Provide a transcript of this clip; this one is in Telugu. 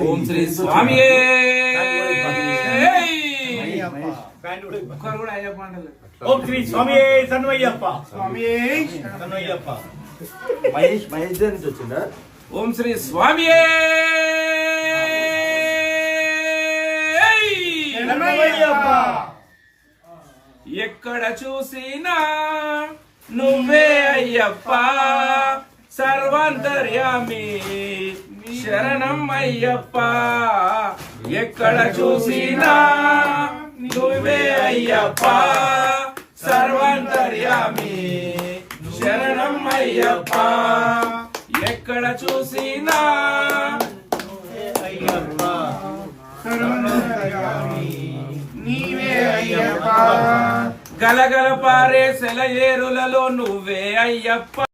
ఓం శ్రీ స్వామి ఓం శ్రీ స్వామి తన్మయ్యప్ప స్వామి తన్మయ్యప్ప మహేష్ దగ్గర నుంచి వచ్చిందా? ఓం శ్రీ స్వామి ఎక్కడ చూసినా నువ్వే అయ్యప్ప సర్వాంతర్యామి శరణం అయ్యప్ప ఎక్కడ చూసినా నువ్వే అయ్యప్ప సర్వాంతర్యామి శరణం అయ్యప్ప ఎక్కడ చూసినా అయ్యప్ప నీవే అయ్యప్ప గలగల పారే సెలయేరులలో నువ్వే అయ్యప్ప